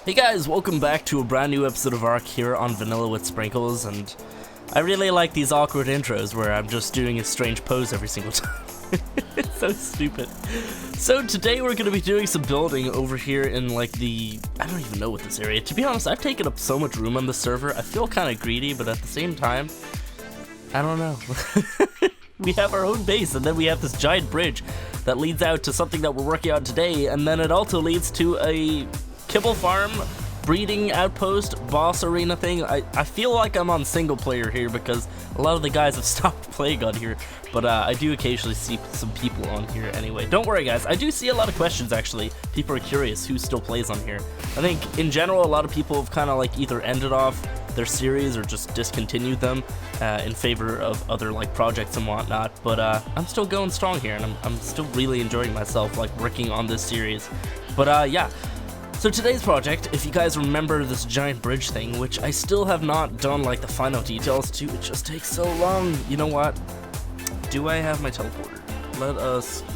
Hey guys, welcome back to a brand new episode of Ark here on Vanilla with Sprinkles, and I really like these awkward intros where I'm just doing a strange pose every single time. It's so stupid. So today we're going to be doing some building over here in like the, I don't even know what this area. To be honest, I've taken up so much room on the server. I feel kind of greedy, but at the same time, I don't know. We have our own base, and then we have this giant bridge that leads out to something that we're working on today, and then it also leads to a kibble farm, breeding outpost, boss arena thing. I feel like I'm on single player here because a lot of the guys have stopped playing on here, but I do occasionally see some people on here anyway. Don't worry guys, I do see a lot of questions actually. People are curious who still plays on here. I think in general a lot of people have kind of like either ended off their series or just discontinued them in favor of other like projects and whatnot, but I'm still going strong here, and I'm still really enjoying myself like working on this series. But yeah. So today's project, if you guys remember this giant bridge thing, which I still have not done like the final details to, it just takes so long. You know what? Do I have my teleporter?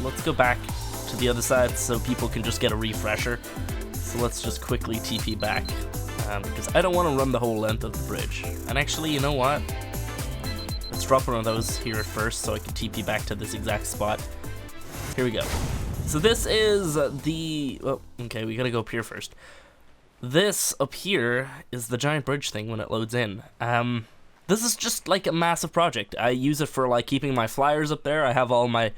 Let's go back to the other side so people can just get a refresher. So let's just quickly TP back, because I don't want to run the whole length of the bridge. And actually, you know what? Let's drop one of those here at first so I can TP back to this exact spot. Here we go. So this is the, well, okay, we gotta go up here first. This up here is the giant bridge thing when it loads in. This is just like a massive project. I use it for like keeping my flyers up there. I have all my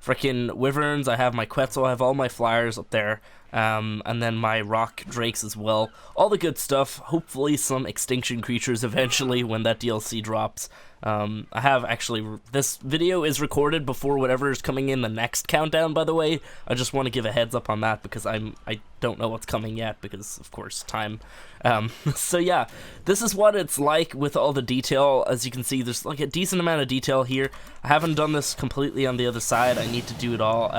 freaking wyverns, I have my quetzal, I have all my flyers up there. And then my rock drakes as well. All the good stuff. Hopefully some extinction creatures eventually when that DLC drops. I have actually, this video is recorded before whatever is coming in the next countdown, by the way. I just want to give a heads up on that because I don't know what's coming yet because, of course, time. So yeah, this is what it's like with all the detail. As you can see, there's like a decent amount of detail here. I haven't done this completely on the other side. I need to do it all.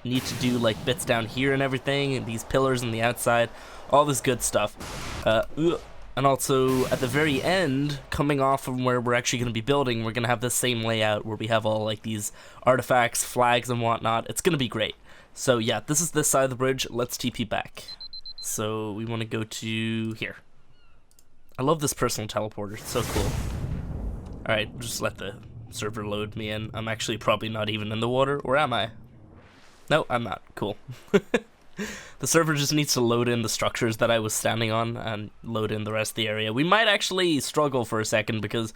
Need to do like bits down here and everything, and these pillars on the outside, all this good stuff. And also at the very end, coming off from where we're actually going to be building, we're going to have the same layout where we have all like these artifacts, flags and whatnot. It's going to be great. So yeah, this is this side of the bridge. Let's TP back. So we want to go to here. I love this personal teleporter. It's so cool. Alright, just let the server load me in. I'm actually probably not even in the water. Or am I? No, I'm not. Cool. The server just needs to load in the structures that I was standing on and load in the rest of the area. We might actually struggle for a second because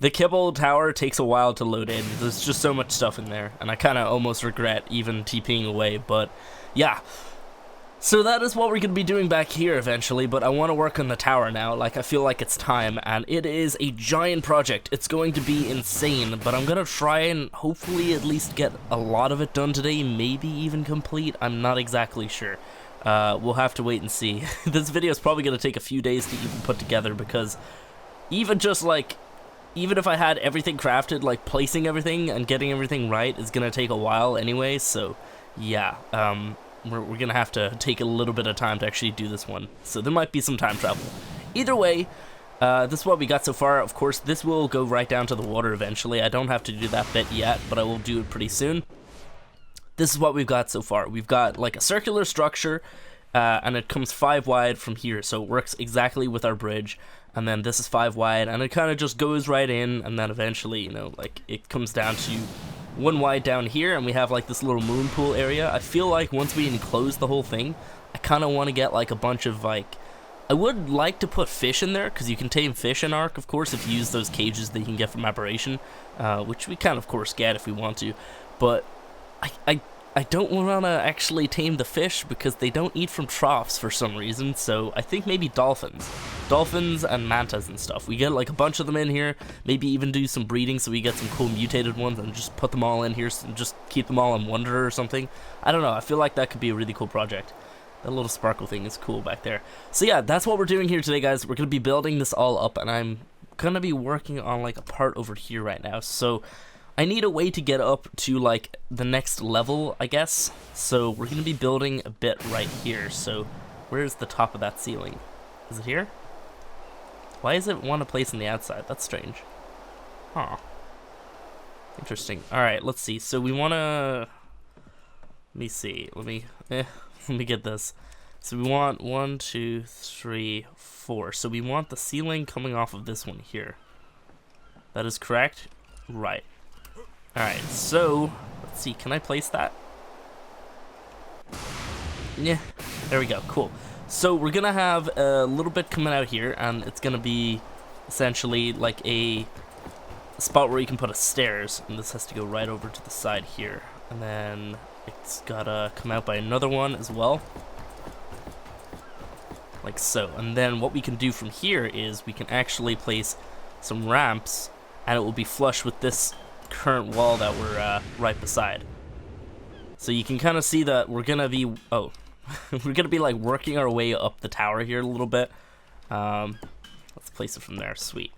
the kibble tower takes a while to load in. There's just so much stuff in there, and I kind of almost regret even TPing away, but yeah. So that is what we're going to be doing back here eventually, but I want to work on the tower now. Like, I feel like it's time, and it is a giant project. It's going to be insane, but I'm going to try and hopefully at least get a lot of it done today, maybe even complete. I'm not exactly sure. We'll have to wait and see. This video is probably going to take a few days to even put together because even just like, even if I had everything crafted, like placing everything and getting everything right is going to take a while anyway, so yeah. We're gonna have to take a little bit of time to actually do this one, so there might be some time travel. Either way, this is what we got so far. Of course, this will go right down to the water eventually. I don't have to do that bit yet, but I will do it pretty soon. This is what we've got so far. We've got like a circular structure, and it comes 5 wide from here, so it works exactly with our bridge. And then this is 5 wide, and it kind of just goes right in, and then eventually, you know, like it comes down to 1 wide down here, and we have like this little moon pool area. I feel like once we enclose the whole thing, I kind of want to get like a bunch of like, I would like to put fish in there because you can tame fish in Ark, of course, if you use those cages that you can get from Aberration, which we can of course get if we want to, but I don't want to actually tame the fish because they don't eat from troughs for some reason, so I think maybe dolphins and mantas and stuff. We get like a bunch of them in here, maybe even do some breeding so we get some cool mutated ones and just put them all in here and just keep them all in wonder or something. I don't know, I feel like that could be a really cool project. That little sparkle thing is cool back there. So yeah, that's what we're doing here today, guys. We're going to be building this all up, and I'm going to be working on like a part over here right now, so I need a way to get up to like the next level, I guess. So we're going to be building a bit right here. So where's the top of that ceiling? Is it here? Why does it want a place on the outside? That's strange. Huh. Interesting. Alright, let's see. So we want to... Let me see. Let me get this. So we want 1, 2, 3, 4. So we want the ceiling coming off of this one here. That is correct? Right. Alright, so let's see, can I place that? Yeah, there we go, cool. So we're gonna have a little bit coming out here, and it's gonna be essentially like a spot where you can put a stairs, and this has to go right over to the side here. And then it's gotta come out by another one as well. Like so. And then what we can do from here is we can actually place some ramps, and it will be flush with this current wall that we're right beside. So you can kind of see that we're gonna be we're gonna be like working our way up the tower here a little bit. Let's place it from there. Sweet.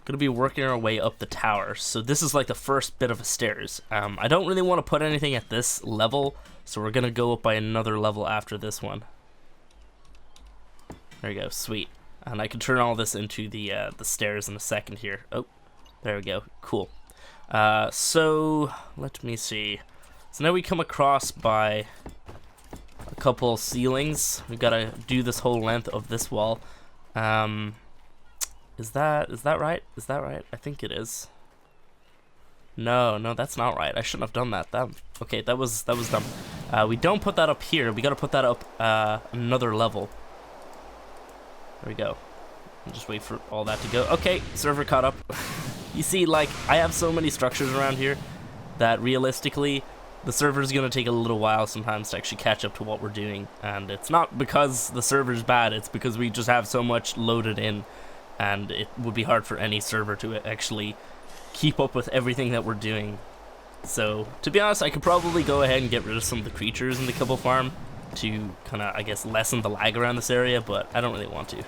Gonna be working our way up the tower. So this is like the first bit of a stairs. I don't really want to put anything at this level, so we're gonna go up by another level after this one. There you go. Sweet. And I can turn all this into the stairs in a second here. Oh, there we go. Cool. So let me see. So now we come across by a couple ceilings. We've got to do this whole length of this wall. Is that right? Is that right? I think it is. No, that's not right. I shouldn't have done that. Okay, that was dumb. We don't put that up here. We got to put that up another level. There we go. I'll just wait for all that to go. Okay, server caught up. You see, like, I have so many structures around here that realistically, the server's gonna take a little while sometimes to actually catch up to what we're doing. And it's not because the server's bad, it's because we just have so much loaded in, and it would be hard for any server to actually keep up with everything that we're doing. So, to be honest, I could probably go ahead and get rid of some of the creatures in the kibble farm to kind of, I guess, lessen the lag around this area, but I don't really want to.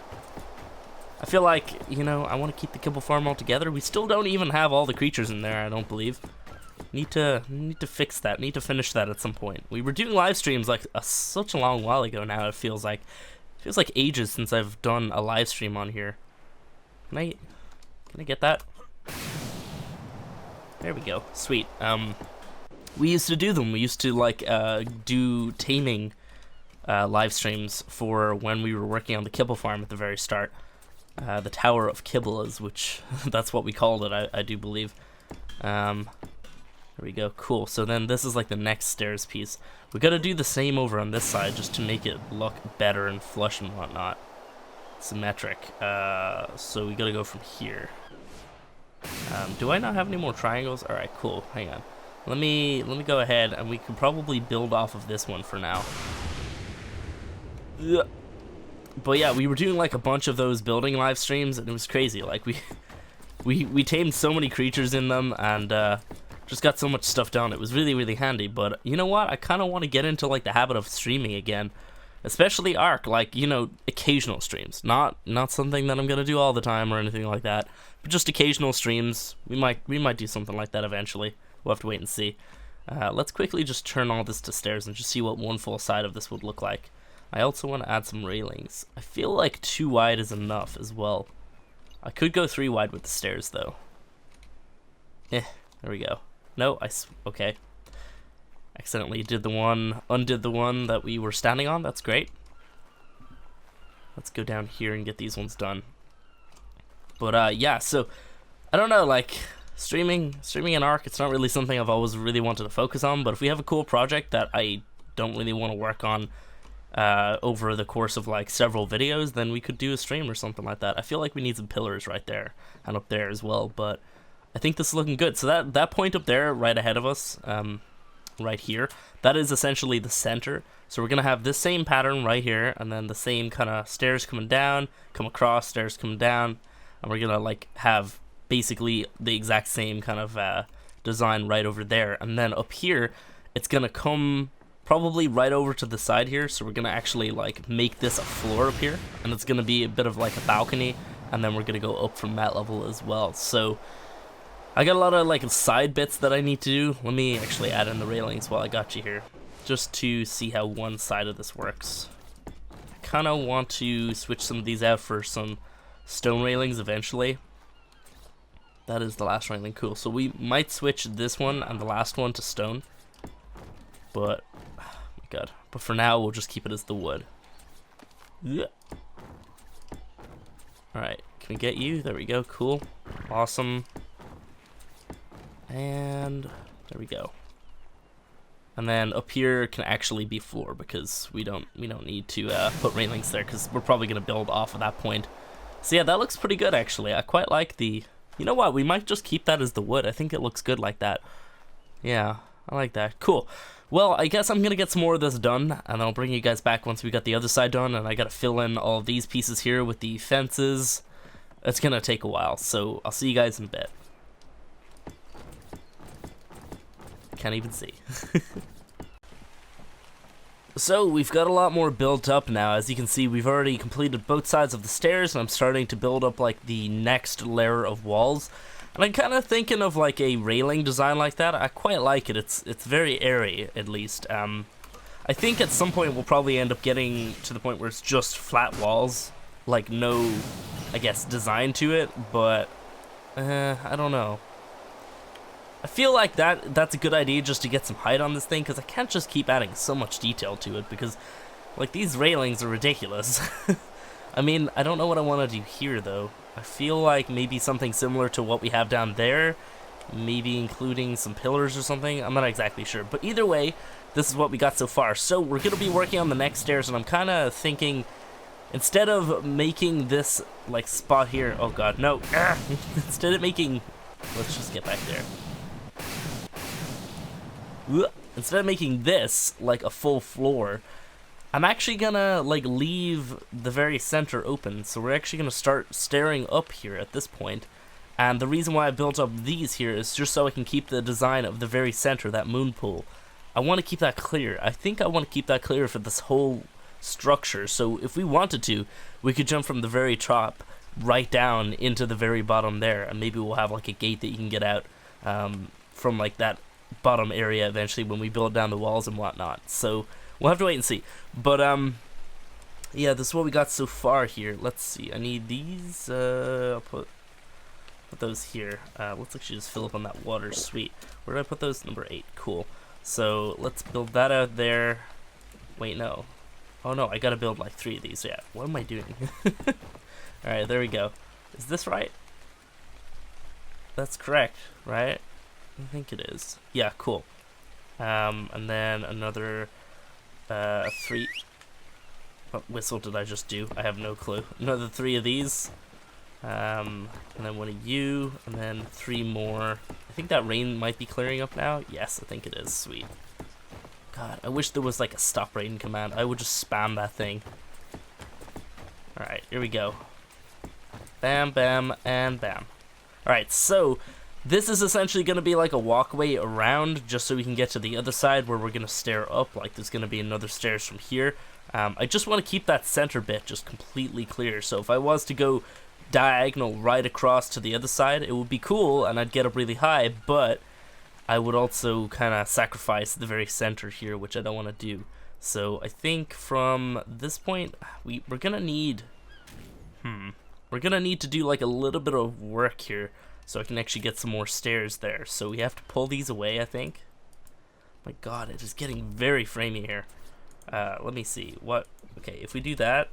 I feel like, you know, I want to keep the kibble farm all together. We still don't even have all the creatures in there, I don't believe. Need to fix that. Need to finish that at some point. We were doing live streams like such a long while ago now. It feels like ages since I've done a live stream on here. Can I get that? There we go. Sweet. We used to do them. We used to like do taming live streams for when we were working on the kibble farm at the very start. The Tower of Kibbles, which that's what we called it, I do believe. There we go, cool. So then this is like the next stairs piece. We gotta do the same over on this side just to make it look better and flush and whatnot. Symmetric. So we gotta go from here. Do I not have any more triangles? Alright, cool, hang on. Let me go ahead, and we can probably build off of this one for now. Ugh. But yeah, we were doing like a bunch of those building live streams, and it was crazy. Like we tamed so many creatures in them, and just got so much stuff done. It was really handy. But you know what? I kind of want to get into like the habit of streaming again, especially Ark. Like, you know, occasional streams, not something that I'm gonna do all the time or anything like that, but just occasional streams. We might do something like that eventually. We'll have to wait and see. Let's quickly just turn all this to stairs and just see what one full side of this would look like. I also want to add some railings. I feel like 2 wide is enough as well. I could go 3 wide with the stairs though. There we go. No, okay. Accidentally undid the one that we were standing on. That's great. Let's go down here and get these ones done. But yeah, so I don't know, like streaming in Ark, it's not really something I've always really wanted to focus on, but if we have a cool project that I don't really want to work on over the course of like several videos, then we could do a stream or something like that. I feel like we need some pillars right there and up there as well, but I think this is looking good. So that point up there right ahead of us, right here, that is essentially the center. So we're gonna have this same pattern right here, and then the same kind of stairs coming down, come across, stairs coming down, and we're gonna like have basically the exact same kind of design right over there. And then up here, it's gonna come probably right over to the side here, so we're gonna actually like make this a floor up here, and it's gonna be a bit of like a balcony, and then we're gonna go up from that level as well. So I got a lot of like side bits that I need to do. Let me actually add in the railings while I got you here, just to see how one side of this works. I kind of want to switch some of these out for some stone railings eventually. That is the last railing. Cool. So we might switch this one and the last one to stone, but oh my god. But for now, we'll just keep it as the wood. Alright, can we get you? There we go, cool. Awesome. And there we go. And then up here can actually be floor because we don't need to put railings there because we're probably gonna build off of that point. So yeah, that looks pretty good actually. I quite like the. You know what? We might just keep that as the wood. I think it looks good like that. Yeah, I like that. Cool. Well, I guess I'm gonna get some more of this done, and I'll bring you guys back once we got the other side done. And I gotta fill in all of these pieces here with the fences. It's gonna take a while, so I'll see you guys in a bit. Can't even see. So we've got a lot more built up now. As you can see, we've already completed both sides of the stairs, and I'm starting to build up like the next layer of walls. And I'm kind of thinking of like a railing design like that. I quite like it. It's very airy, at least. I think at some point we'll probably end up getting to the point where it's just flat walls, like no, I guess, design to it. But I don't know. I feel like that's a good idea just to get some height on this thing, because I can't just keep adding so much detail to it, because like these railings are ridiculous. I mean, I don't know what I want to do here though. I feel like maybe something similar to what we have down there, maybe including some pillars or something. I'm not exactly sure, but either way, this is what we got so far. So we're gonna be working on the next stairs, and I'm kind of thinking, instead of making this like spot here, oh god, no, instead of making, let's just get back there. Instead of making this like a full floor, I'm actually gonna like leave the very center open. So we're actually gonna start staring up here at this point. And the reason why I built up these here is just so I can keep the design of the very center, that moon pool. I want to keep that clear. I think I want to keep that clear for this whole structure. So if we wanted to, we could jump from the very top right down into the very bottom there, and maybe we'll have like a gate that you can get out from like that bottom area eventually when we build down the walls and whatnot. So we'll have to wait and see. But yeah, this is what we got so far here. Let's see, I need these. I'll put those here. Let's actually just fill up on that water. Sweet. Where did I put those? Number 8. Cool. So let's build that out there. Wait, no. Oh no, I gotta build like 3 of these. Yeah, what am I doing? Alright, there we go. Is this right? That's correct, right? I think it is. Yeah, cool. And then another 3. What whistle did I just do? I have no clue. Another 3 of these. And then 1 of you. And then 3 more. I think that rain might be clearing up now. Yes, I think it is. Sweet. God, I wish there was like a stop rain command. I would just spam that thing. Alright, here we go. Bam, bam, and bam. Alright, so this is essentially going to be like a walkway around, just so we can get to the other side where we're going to stair up. Like there's going to be another stairs from here. I just want to keep that center bit just completely clear. So if I was to go diagonal right across to the other side, it would be cool and I'd get up really high, but I would also kind of sacrifice the very center here, which I don't want to do. So I think from this point, we're going to need... We're going to need to do like a little bit of work here, so I can actually get some more stairs there. So we have to pull these away, I think. My god, it is getting very framey here. Let me see. What? Okay, if we do that...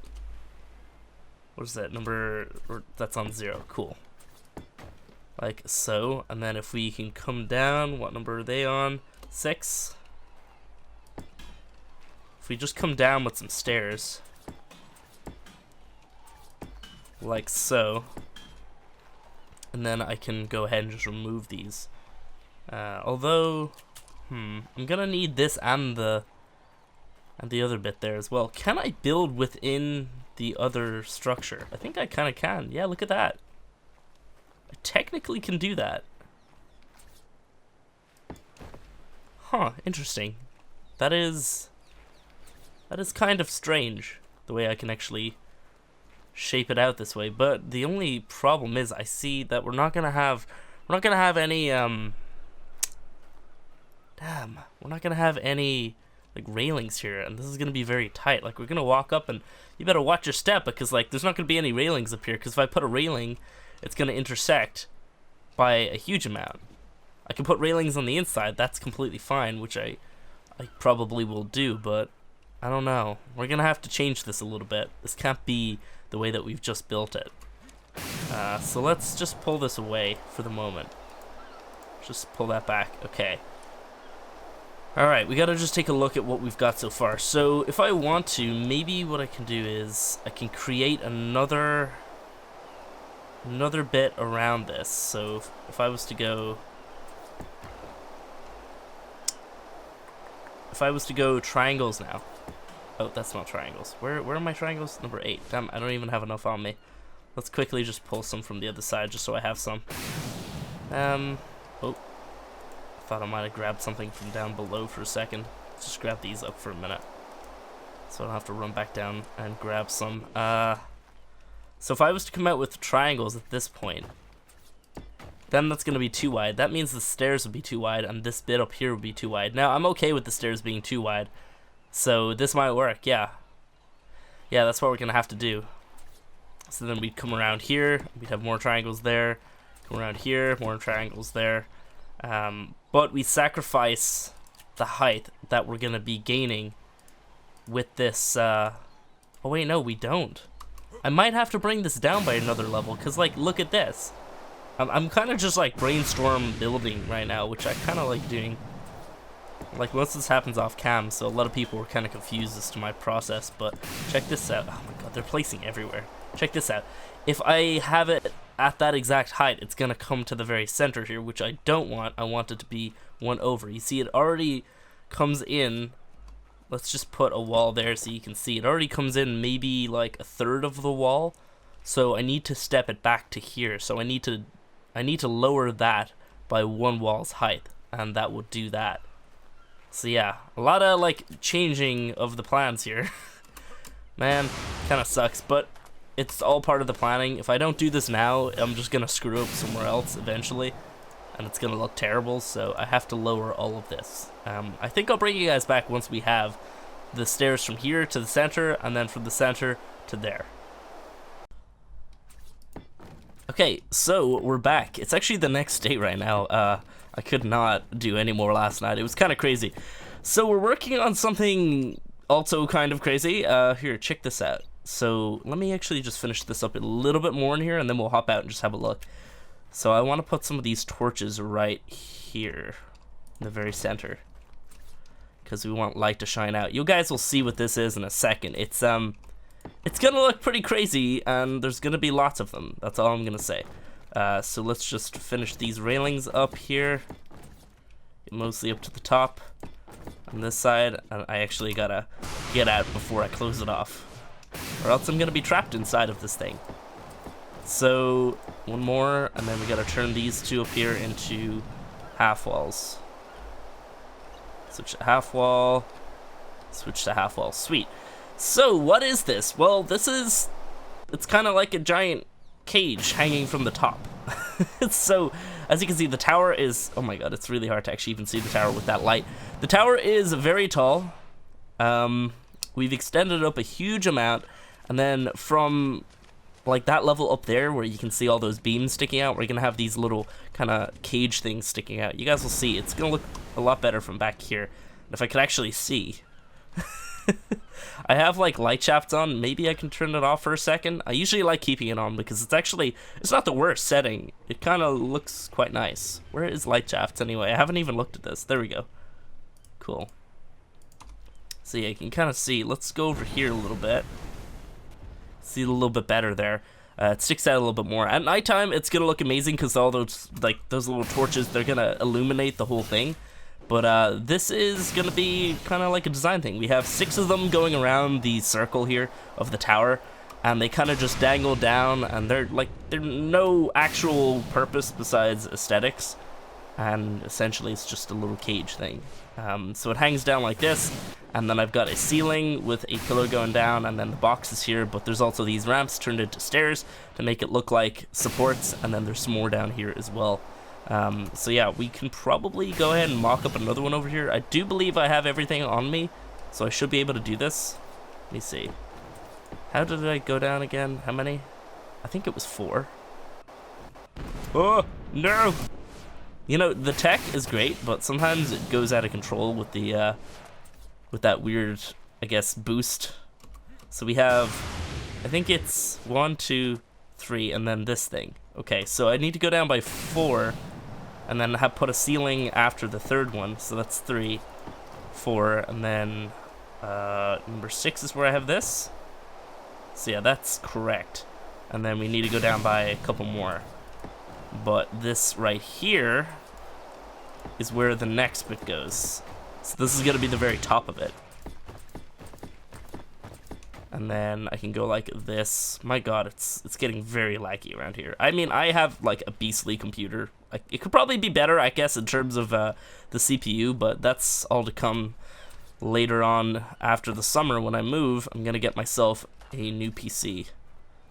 What is that number? That's on 0. Cool. Like so. And then if we can come down, what number are they on? 6. If we just come down with some stairs. Like so. And then I can go ahead and just remove these. Although, I'm gonna need this and the other bit there as well. Can I build within the other structure? I think I kind of can. Yeah, look at that. I technically can do that. Huh, interesting. That is kind of strange, the way I can actually shape it out this way. But the only problem is I see that we're not gonna have any we're not gonna have any like railings here, and this is gonna be very tight. Like we're gonna walk up, and you better watch your step, because like there's not gonna be any railings up here, because if I put a railing, it's gonna intersect by a huge amount. I can put railings on the inside, that's completely fine, which I probably will do, but I don't know. We're gonna have to change this a little bit. This can't be the way that we've just built it. So let's just pull this away for the moment. Just pull that back. Okay. Alright, we gotta just take a look at what we've got so far. So if I want to, maybe what I can do is I can create another bit around this. So if I was to go triangles now. Oh, that's not triangles. Where are my triangles? Number 8. Damn, I don't even have enough on me. Let's quickly just pull some from the other side just so I have some. Oh. Thought I might have grabbed something from down below for a second. Let's just grab these up for a minute, so I don't have to run back down and grab some. So if I was to come out with triangles at this point, then that's going to be too wide. That means the stairs would be too wide, and this bit up here would be too wide. Now, I'm okay with the stairs being too wide, so this might work, yeah. Yeah, that's what we're going to have to do. So then we'd come around here, we'd have more triangles there, come around here, more triangles there. But we sacrifice the height that we're going to be gaining with this, oh wait, no, we don't. I might have to bring this down by another level, because, like, look at this. I'm kind of just, like, brainstorm building right now, which I kind of like doing. Like, most of this happens off cam, so a lot of people were kind of confused as to my process, but check this out. Oh my god, they're placing everywhere. Check this out. If I have it at that exact height, it's going to come to the very center here, which I don't want. I want it to be one over. You see, it already comes in. Let's just put a wall there so you can see. It already comes in maybe like a third of the wall. So I need to step it back to here. So I need to lower that by one wall's height, and that will do that. So yeah, a lot of like changing of the plans here. Man, kind of sucks, but it's all part of the planning. If I don't do this now, I'm just gonna screw up somewhere else eventually, and it's gonna look terrible, so I have to lower all of this. I think I'll bring you guys back once we have the stairs from here to the center, and then from the center to there. Okay, so we're back. It's actually the next day right now. I could not do any more last night. It was kind of crazy. So we're working on something also kind of crazy. Here, check this out. So let me actually just finish this up a little bit more in here, and then we'll hop out and just have a look. So I want to put some of these torches right here in the very center, because we want light to shine out. You guys will see what this is in a second. It's gonna look pretty crazy, and there's gonna be lots of them. That's all I'm gonna say. So let's just finish these railings up here, mostly up to the top on this side, and I actually gotta get out before I close it off, or else I'm gonna be trapped inside of this thing. So one more, and then we gotta turn these two up here into half walls. Switch to half wall, switch to half wall. Sweet. So what is this? Well, it's kind of like a giant cage hanging from the top. So as you can see, the tower is, oh my god, it's really hard to actually even see the tower with that light. The tower is very tall. We've extended it up a huge amount, and then from like that level up there where you can see all those beams sticking out, we're gonna have these little kind of cage things sticking out. You guys will see, it's gonna look a lot better from back here. If I could actually see. I have like light shafts on. Maybe I can turn it off for a second. I usually like keeping it on because it's not the worst setting. It kind of looks quite nice. Where is light shafts anyway? I haven't even looked at this. There we go. Cool. So yeah, you can kind of see. Let's go over here a little bit. See a little bit better there. It sticks out a little bit more. At nighttime, it's gonna look amazing because all those little torches, they're gonna illuminate the whole thing. But this is gonna be kind of like a design thing. We have 6 of them going around the circle here of the tower, and they kind of just dangle down, and they're no actual purpose besides aesthetics, and essentially it's just a little cage thing. So it hangs down like this, and then I've got a ceiling with a pillar going down, and then the box is here, but there's also these ramps turned into stairs to make it look like supports, and then there's some more down here as well. So yeah, we can probably go ahead and mock up another one over here. I do believe I have everything on me, so I should be able to do this. Let me see. How did I go down again? How many? I think it was 4. Oh, no! You know, the tech is great, but sometimes it goes out of control with the, with that weird I guess, boost. So we have, I think it's 1, 2, 3, and then this thing. Okay, so I need to go down by 4, and then put a ceiling after the third one. So that's 3, 4, and then number 6 is where I have this. So yeah, that's correct. And then we need to go down by a couple more. But this right here is where the next bit goes. So this is going to be the very top of it. And then I can go like this. My god, it's getting very laggy around here. I mean, I have like a beastly computer. Like, it could probably be better, I guess, in terms of the CPU, but that's all to come later on after the summer when I move. I'm going to get myself a new PC.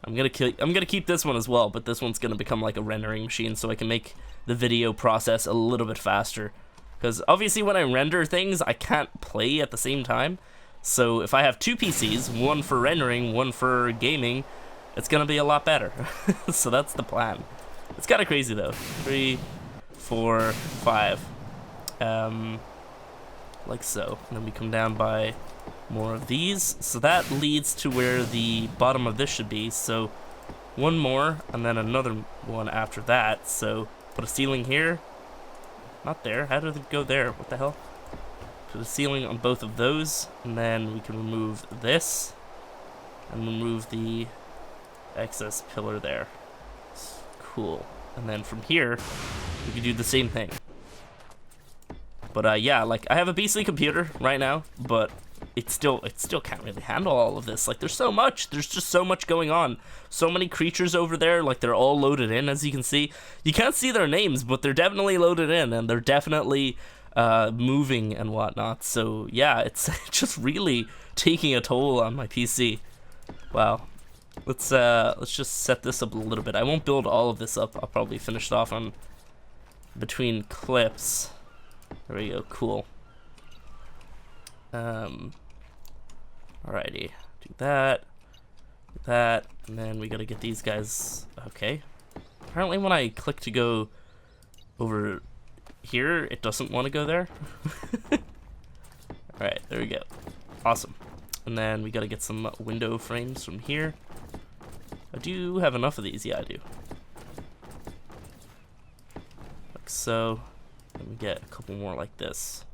I'm gonna keep this one as well, but this one's gonna become like a rendering machine, so I can make the video process a little bit faster. Because obviously, when I render things, I can't play at the same time. So if I have 2 PCs, one for rendering, one for gaming, it's gonna be a lot better. So that's the plan. It's kind of crazy though. 3, 4, 5, like so, and then we come down by more of these, so that leads to where the bottom of this should be. So one more and then another one after that. So put a ceiling here, not there. How did it go there? What the hell? Put a ceiling on both of those, and then we can remove this and remove the excess pillar there. Cool. And then from here we can do the same thing. But yeah, like, I have a beastly computer right now, but it still can't really handle all of this. Like, there's just so much going on. So many creatures over there, like, they're all loaded in, as you can see. You can't see their names, but they're definitely loaded in, and they're definitely moving and whatnot. So yeah, it's just really taking a toll on my PC. Wow. Let's just set this up a little bit. I won't build all of this up. I'll probably finish it off on between clips. There we go. Cool. Alrighty, do that, and then we gotta get these guys. Okay. Apparently when I click to go over here, it doesn't want to go there. Alright, there we go. Awesome. And then we gotta get some window frames from here. I do have enough of these. Yeah, I do. Like so. Let me get a couple more like this.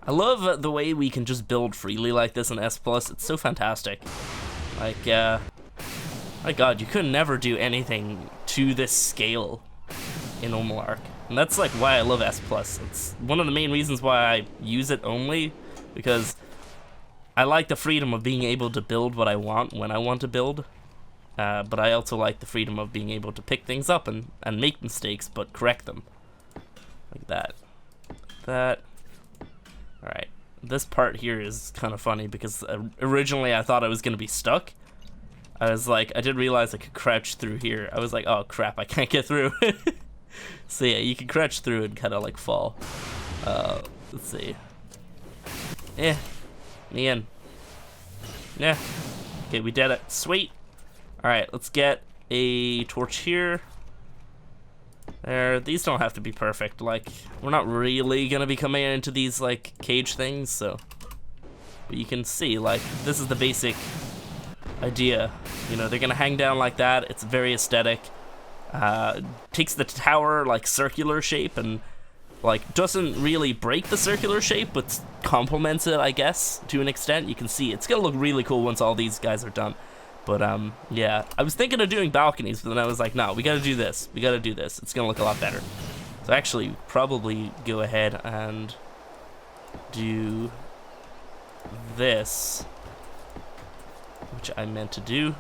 I love the way we can just build freely like this in S+. It's so fantastic. Like, my god, you could never do anything to this scale in normal Arc. And that's like why I love S+. It's one of the main reasons why I use it only, because I like the freedom of being able to build what I want when I want to build. But I also like the freedom of being able to pick things up and make mistakes, but correct them. Like that. That. Alright. This part here is kind of funny because originally I thought I was going to be stuck. I was like, I didn't realize I could crouch through here. I was like, oh crap, I can't get through. So yeah, you can crouch through and kind of like fall. Let's see. Yeah. Me in. Yeah. Okay, we did it. Sweet. Alright, let's get a torch here. There, these don't have to be perfect. Like, we're not really gonna be coming into these, like, cage things, so. But you can see, like, this is the basic idea. You know, they're gonna hang down like that. It's very aesthetic. Takes the tower, like, circular shape and, like, doesn't really break the circular shape, but complements it, I guess, to an extent. You can see it's gonna look really cool once all these guys are done. But, yeah, I was thinking of doing balconies, but then I was like, no, we gotta do this. We gotta do this. It's gonna look a lot better. So actually, probably go ahead and do this, which I meant to do.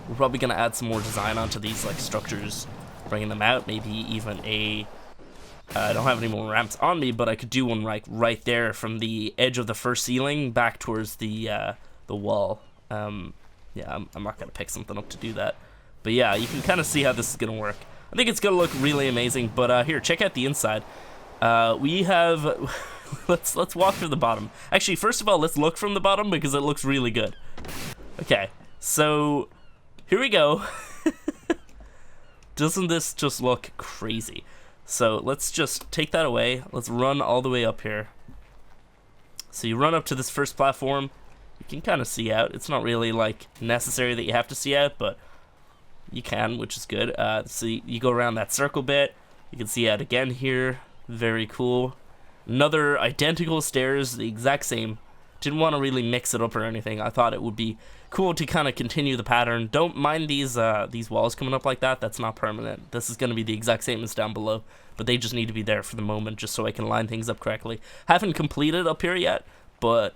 We're probably gonna add some more design onto these, like, structures, bringing them out. Maybe even a, I don't have any more ramps on me, but I could do one, like, right there from the edge of the first ceiling back towards the wall. Yeah, I'm not gonna pick something up to do that, but yeah, you can kind of see how this is gonna work. I think it's gonna look really amazing. But here, check out the inside. We have let's walk through the bottom. Actually, first of all, let's look from the bottom because it looks really good. Okay, so here we go. Doesn't this just look crazy? So let's just take that away. Let's run all the way up here. So you run up to this first platform. You can kind of see out. It's not really like necessary that you have to see out, but you can, which is good. So you go around that circle bit. You can see out again here. Very cool. Another identical stairs, the exact same. Didn't want to really mix it up or anything. I thought it would be cool to kind of continue the pattern. Don't mind these walls coming up like that. That's not permanent. This is going to be the exact same as down below, but they just need to be there for the moment just so I can line things up correctly. Haven't completed up here yet, but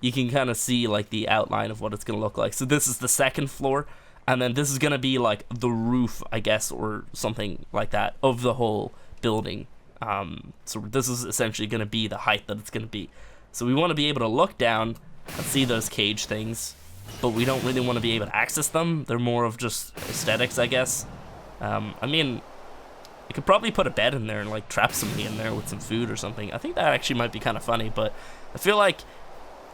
you can kind of see like the outline of what it's going to look like. So this is the second floor, and then this is going to be like the roof, I guess, or something like that of the whole building. So this is essentially going to be the height that it's going to be. So we want to be able to look down and see those cage things, but we don't really want to be able to access them. They're more of just aesthetics, I guess. I mean, I could probably put a bed in there and like trap somebody in there with some food or something. I think that actually might be kind of funny, but I feel like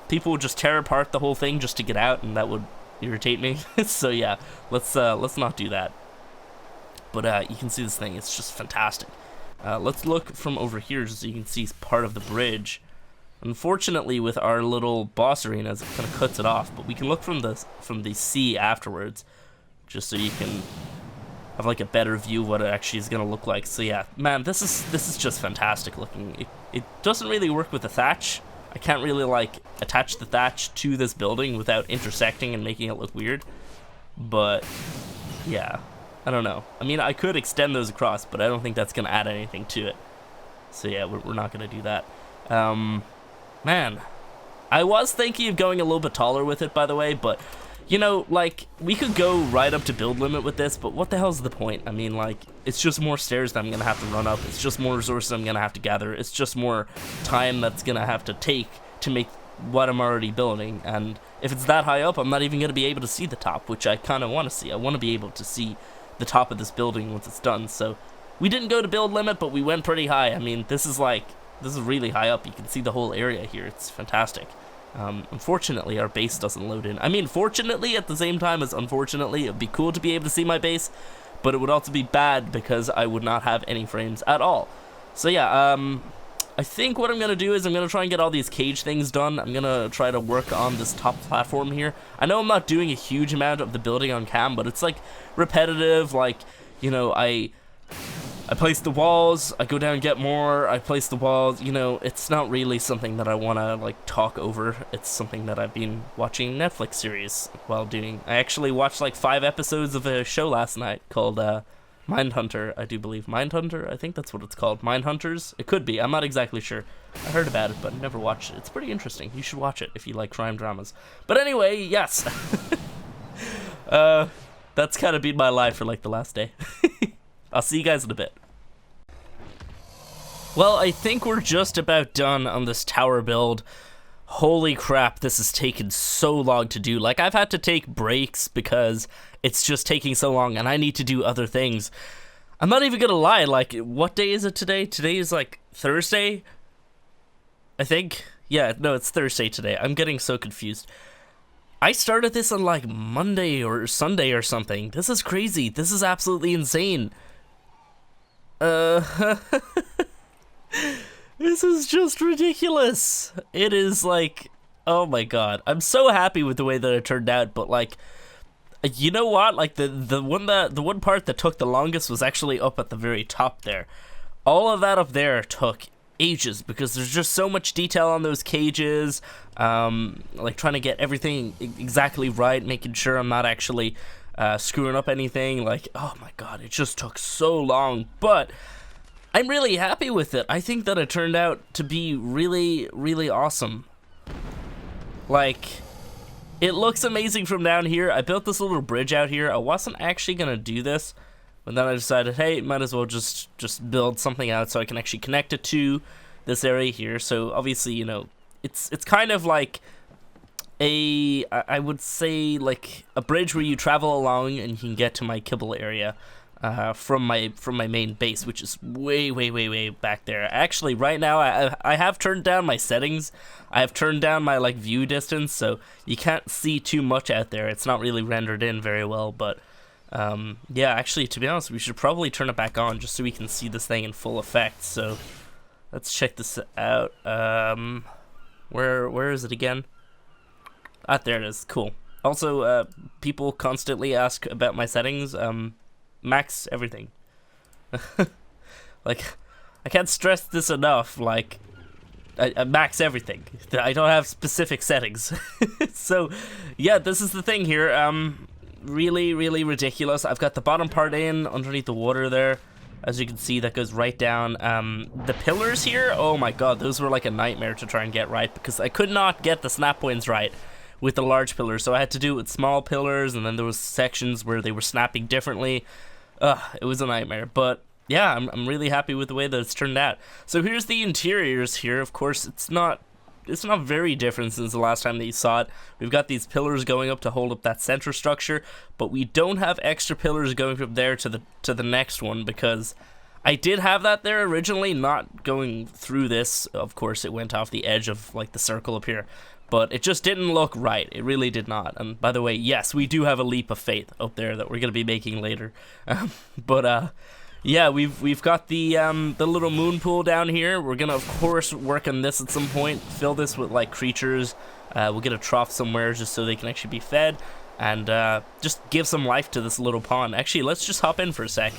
people would just tear apart the whole thing just to get out, and that would irritate me. So yeah, let's not do that. But you can see this thing. It's just fantastic. Let's look from over here so you can see part of the bridge. Unfortunately, with our little boss arenas, it kind of cuts it off. But we can look from the sea afterwards, just so you can have like a better view of what it actually is gonna look like. So yeah, man, this is just fantastic looking. It doesn't really work with the thatch. I can't really like attach the thatch to this building without intersecting and making it look weird. But yeah, I don't know. I mean, I could extend those across, but I don't think that's gonna add anything to it. So yeah, we're not gonna do that. Man, I was thinking of going a little bit taller with it, by the way, but you know, like, we could go right up to build limit with this, but what the hell's the point? I mean, like, it's just more stairs that I'm gonna have to run up. It's just more resources I'm gonna have to gather. It's just more time that's gonna have to take to make what I'm already building. And if it's that high up, I'm not even gonna be able to see the top, which I kind of want to see. I want to be able to see the top of this building once it's done. So we didn't go to build limit, but we went pretty high. I mean, this is really high up. You can see the whole area here. It's fantastic. Unfortunately, our base doesn't load in. I mean, fortunately at the same time as unfortunately. It'd be cool to be able to see my base, but it would also be bad because I would not have any frames at all. So yeah, I think what I'm gonna do is I'm gonna try and get all these cage things done. I'm gonna try to work on this top platform here. I know I'm not doing a huge amount of the building on cam, but it's like repetitive. Like, you know, I place the walls, I go down and get more, I place the walls. You know, it's not really something that I want to like talk over. It's something that I've been watching Netflix series while doing. I actually watched like 5 episodes of a show last night called Mindhunter, I do believe. Mindhunter, I think that's what it's called. Mindhunters? It could be, I'm not exactly sure. I heard about it, but never watched it. It's pretty interesting. You should watch it if you like crime dramas. But anyway, yes. That's kind of been my life for like the last day. I'll see you guys in a bit. Well, I think we're just about done on this tower build. Holy crap, this has taken so long to do. Like, I've had to take breaks because it's just taking so long and I need to do other things. I'm not even gonna lie, like, what day is it today? Today is like Thursday, I think. Yeah, no, it's Thursday today. I'm getting so confused. I started this on like Monday or Sunday or something. This is crazy. This is absolutely insane. This is just ridiculous. It is like, oh my god. I'm so happy with the way that it turned out, but like, you know what? Like the one part that took the longest was actually up at the very top there. All of that up there took ages because there's just so much detail on those cages. Like trying to get everything exactly right, making sure I'm not actually screwing up anything. Like, oh my god, it just took so long, but I'm really happy with it. I think that it turned out to be really, really awesome. Like, it looks amazing from down here. I built this little bridge out here. I wasn't actually gonna do this, but then I decided, hey, might as well just build something out so I can actually connect it to this area here. So obviously, you know, it's kind of like I would say like a bridge where you travel along and you can get to my kibble area. From my main base, which is way back there. Actually, right now I have turned down my settings. I have turned down my like view distance, so you can't see too much out there. It's not really rendered in very well, but yeah, actually, to be honest, we should probably turn it back on just so we can see this thing in full effect. So let's check this out. Where is it again? Ah, there it is. Cool. Also, people constantly ask about my settings. Max everything. Like, I can't stress this enough. Like, I max everything. I don't have specific settings. So, yeah, this is the thing here. Really, really ridiculous. I've got the bottom part in underneath the water there. As you can see, that goes right down. The pillars here, oh my god, those were like a nightmare to try and get right, because I could not get the snap points right with the large pillars, so I had to do it with small pillars, and then there was sections where they were snapping differently. It was a nightmare, but yeah, I'm really happy with the way that it's turned out. So here's the interiors here. Of course, it's not very different since the last time that you saw it. We've got these pillars going up to hold up that center structure, but we don't have extra pillars going from there to the next one, because I did have that there originally, not going through this. Of course, it went off the edge of like the circle up here, but it just didn't look right. It really did not. And by the way, yes, we do have a leap of faith up there that we're going to be making later. Yeah, we've got the little moon pool down here. We're gonna of course work on this at some point. Fill this with like creatures. We'll get a trough somewhere just so they can actually be fed, and just give some life to this little pond. Actually, let's just hop in for a sec.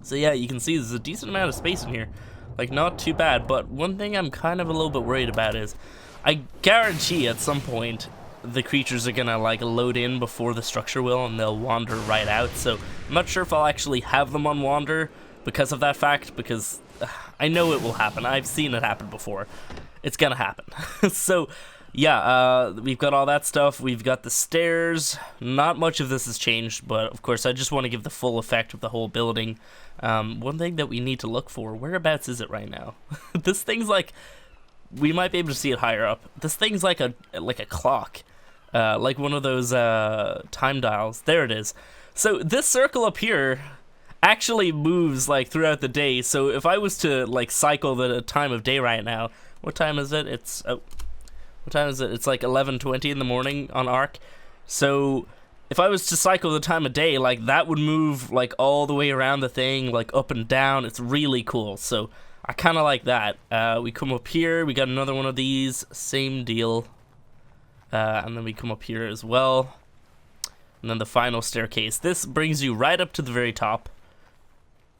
So yeah, you can see there's a decent amount of space in here. Like, not too bad, but one thing I'm kind of a little bit worried about is I guarantee at some point the creatures are gonna like load in before the structure will, and they'll wander right out. So I'm not sure if I'll actually have them on wander because of that fact, because I know it will happen. I've seen it happen before. It's gonna happen. So yeah, we've got all that stuff. We've got the stairs. Not much of this has changed, but of course I just want to give the full effect of the whole building. One thing that we need to look for, whereabouts is it right now? This thing's like, we might be able to see it higher up. This thing's like a clock. Like one of those time dials. There it is. So this circle up here actually moves like throughout the day. So if I was to like cycle the time of day right now, what time is it? What time is it? It's like 11:20 in the morning on Arc. So if I was to cycle the time of day, like that would move like all the way around the thing, like up and down. It's really cool. So I kind of like that. We come up here. We got another one of these. Same deal. And then we come up here as well. And then the final staircase. This brings you right up to the very top.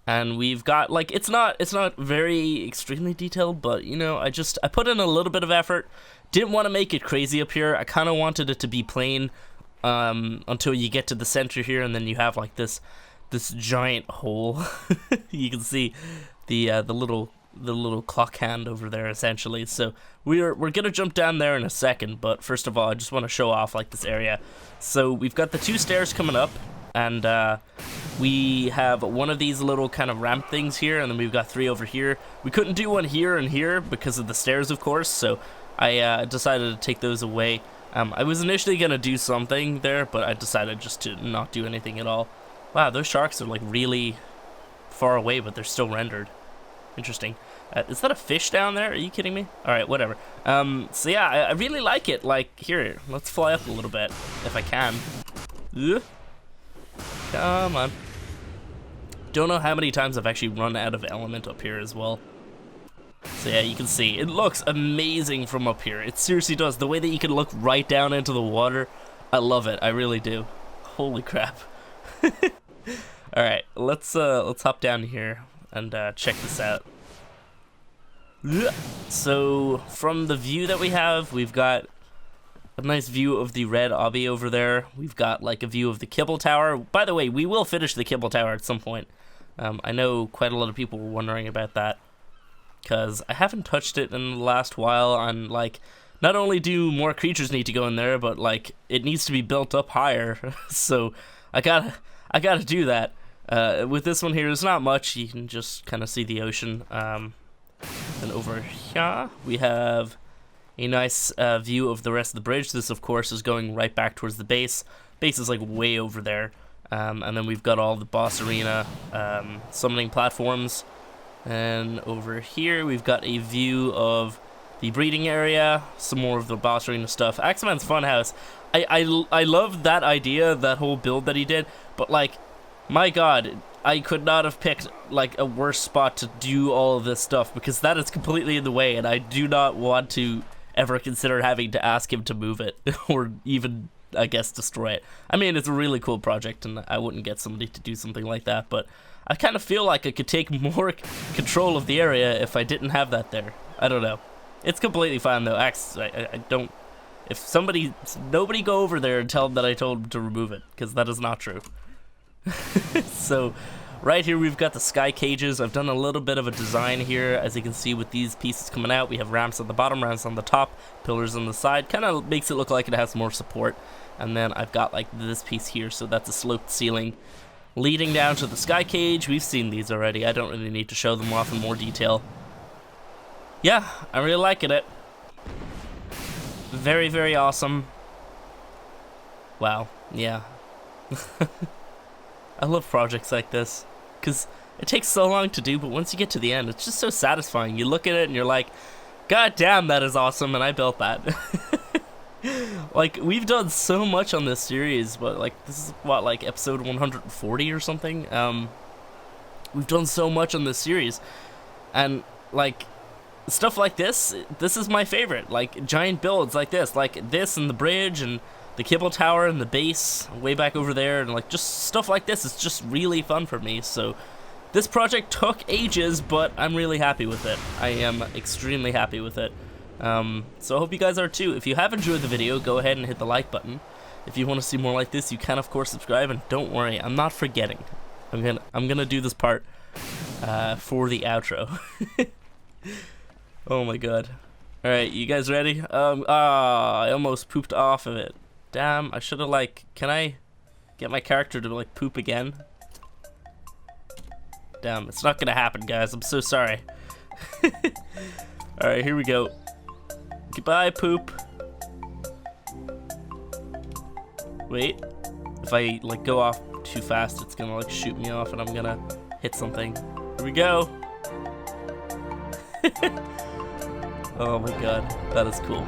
And we've got, like, it's not very extremely detailed, but, you know, I put in a little bit of effort. Didn't want to make it crazy up here. I kind of wanted it to be plain until you get to the center here, and then you have, like, this giant hole. You can see the little clock hand over there, essentially. So we're gonna jump down there in a second, but first of all, I just want to show off like this area. So we've got the 2 stairs coming up, and we have one of these little kind of ramp things here, and then we've got 3 over here. We couldn't do one here and here because of the stairs, of course, so I decided to take those away. I was initially gonna do something there, but I decided just to not do anything at all. Wow, those sharks are like really far away, but they're still rendered. Interesting. Is that a fish down there? Are you kidding me? Alright, whatever. So yeah, I really like it. Like, here, let's fly up a little bit, if I can. Ugh. Come on. Don't know how many times I've actually run out of element up here as well. So yeah, you can see, it looks amazing from up here. It seriously does. The way that you can look right down into the water, I love it. I really do. Holy crap. Alright, let's hop down here and check this out. So from the view that we have, we've got a nice view of the red obby over there. We've got like a view of the Kibble Tower. By the way, we will finish the Kibble Tower at some point. I know quite a lot of people were wondering about that, because I haven't touched it in the last while. And like, not only do more creatures need to go in there, but like it needs to be built up higher. So I gotta do that. With this one here, there's not much. You can just kind of see the ocean. And over here, we have a nice view of the rest of the bridge. This, of course, is going right back towards the base. Base is like way over there. And then we've got all the boss arena summoning platforms. And over here, we've got a view of the breeding area, some more of the boss arena stuff. Axeman's Funhouse. I love that idea, that whole build that he did, but like, My god, I could not have picked like a worse spot to do all of this stuff, because that is completely in the way, and I do not want to ever consider having to ask him to move it or even, I guess, destroy it. I mean, it's a really cool project, and I wouldn't get somebody to do something like that, but I kind of feel like I could take more control of the area if I didn't have that there. I don't know. It's completely fine though. I don't. If nobody go over there and tell them that I told them to remove it, because that is not true. So, right here we've got the sky cages. I've done a little bit of a design here, as you can see with these pieces coming out. We have ramps at the bottom, ramps on the top, pillars on the side. Kind of makes it look like it has more support. And then I've got like this piece here, so that's a sloped ceiling leading down to the sky cage. We've seen these already. I don't really need to show them off in more detail. Yeah, I'm really liking it. Very, very awesome. Wow, yeah. I love projects like this, because it takes so long to do, but once you get to the end, it's just so satisfying. You look at it and you're like, God damn, that is awesome, and I built that. Like, we've done so much on this series, but like, this is what, like episode 140 or something? We've done so much on this series, and like, stuff like this is my favorite. Like, giant builds like this and the bridge and the cable tower and the base way back over there, and like just stuff like this is just really fun for me. So this project took ages, but I'm really happy with it. I am extremely happy with it. So I hope you guys are too. If you have enjoyed the video, go ahead and hit the like button. If you want to see more like this, you can of course subscribe, and don't worry, I'm not forgetting. I'm gonna do this part for the outro. Oh my god. Alright, you guys ready? I almost pooped off of it. Damn, I should have like, can I get my character to like poop again? Damn, it's not gonna happen, guys. I'm so sorry. Alright, here we go. Goodbye, poop. Wait. If I like go off too fast, it's gonna like shoot me off and I'm gonna hit something. Here we go. Oh my god, that is cool.